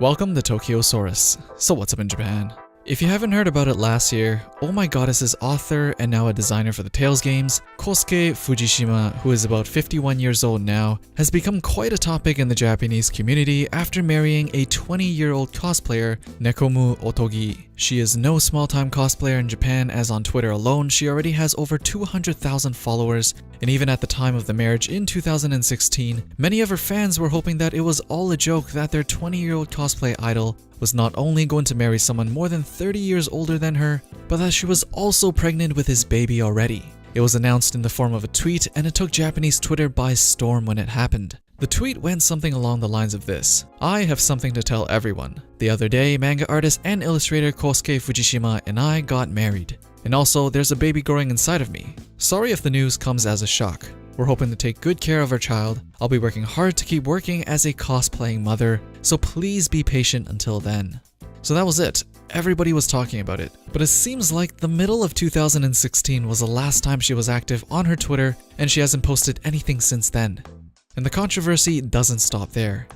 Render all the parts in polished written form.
Welcome to Tokyosaurus. So what's up in Japan? If you haven't heard about it last year, Oh My Goddess's author and now a designer for the Tales games, Kosuke Fujishima, who is about 51 years old now, has become quite a topic in the Japanese community after marrying a 20-year-old cosplayer, Nekomu Otogi. She is no small-time cosplayer in Japan, as on Twitter alone she already has over 200,000 followers, and even at the time of the marriage in 2016, many of her fans were hoping that it was all a joke that their 20-year-old cosplay idol was not only going to marry someone more than 30 years older than her, but that she was also pregnant with his baby already. It was announced in the form of a tweet, and it took Japanese Twitter by storm when it happened. The tweet went something along the lines of this: "I have something to tell everyone. The other day, manga artist and illustrator Kosuke Fujishima and I got married. And also, there's a baby growing inside of me. Sorry if the news comes as a shock. We're hoping to take good care of our child. I'll be working hard to keep working as a cosplaying mother, so please be patient until then." So that was it. Everybody was talking about it. But it seems like the middle of 2016 was the last time she was active on her Twitter, and she hasn't posted anything since then. And the controversy doesn't stop there,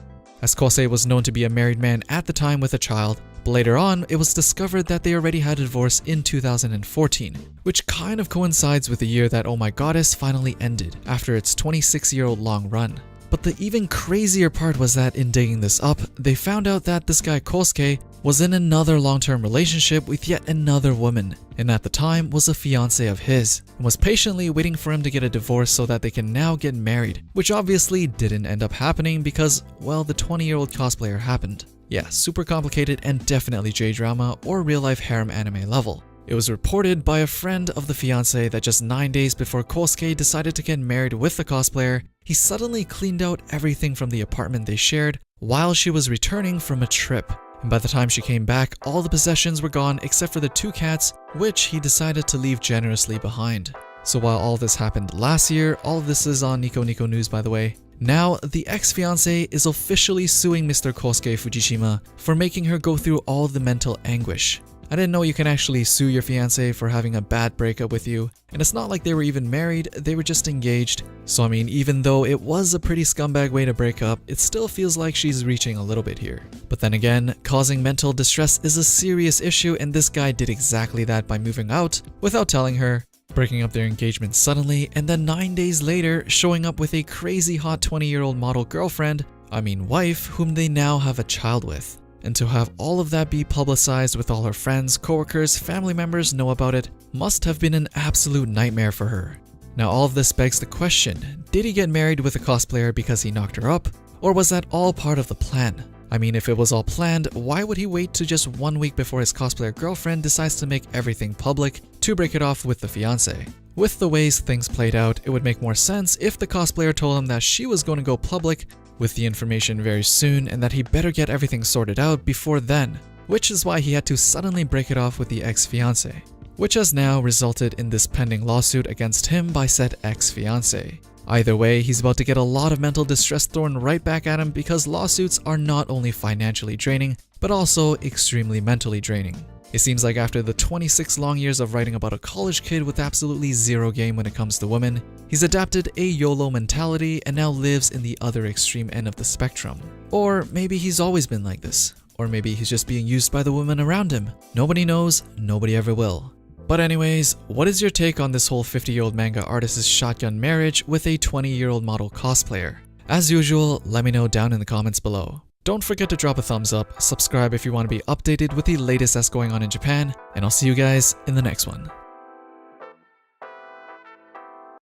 as Kosei was known to be a married man at the time with a child, but later on it was discovered that they already had a divorce in 2014, which kind of coincides with the year that Oh My Goddess finally ended after its 26-year-old long run. But the even crazier part was that in digging this up, they found out that this guy Kosuke was in another long-term relationship with yet another woman, and at the time was a fiance of his, and was patiently waiting for him to get a divorce so that they can now get married, which obviously didn't end up happening because, well, the 20-year-old cosplayer happened. Yeah, super complicated and definitely J-drama or real-life harem anime level. It was reported by a friend of the fiancé that just 9 days before Kosuke decided to get married with the cosplayer, he suddenly cleaned out everything from the apartment they shared while she was returning from a trip. And by the time she came back, all the possessions were gone except for the 2 cats, which he decided to leave generously behind. So while all this happened last year, all of this is on Nico Nico News by the way, now the ex-fiancé is officially suing Mr. Kosuke Fujishima for making her go through all the mental anguish. I didn't know you can actually sue your fiancé for having a bad breakup with you, and it's not like they were even married, they were just engaged. So I mean, even though it was a pretty scumbag way to break up, it still feels like she's reaching a little bit here. But then again, causing mental distress is a serious issue, and this guy did exactly that by moving out without telling her, breaking up their engagement suddenly, and then 9 days later showing up with a crazy hot 20-year-old model girlfriend, wife, whom they now have a child with. And to have all of that be publicized with all her friends, coworkers, family members know about it must have been an absolute nightmare for her. Now all of this begs the question, did he get married with a cosplayer because he knocked her up? Or was that all part of the plan? I mean, if it was all planned, why would he wait to just 1 week before his cosplayer girlfriend decides to make everything public to break it off with the fiancé? With the ways things played out, it would make more sense if the cosplayer told him that she was going to go public with the information very soon and that he better get everything sorted out before then, which is why he had to suddenly break it off with the ex-fiancé, which has now resulted in this pending lawsuit against him by said ex-fiancé. Either way, he's about to get a lot of mental distress thrown right back at him because lawsuits are not only financially draining, but also extremely mentally draining. It seems like after the 26 long years of writing about a college kid with absolutely zero game when it comes to women, he's adapted a YOLO mentality and now lives in the other extreme end of the spectrum. Or maybe he's always been like this. Or maybe he's just being used by the women around him. Nobody knows, nobody ever will. But anyways, what is your take on this whole 50-year-old manga artist's shotgun marriage with a 20-year-old model cosplayer? As usual, let me know down in the comments below. Don't forget to drop a thumbs up, subscribe if you want to be updated with the latest that's going on in Japan, and I'll see you guys in the next one.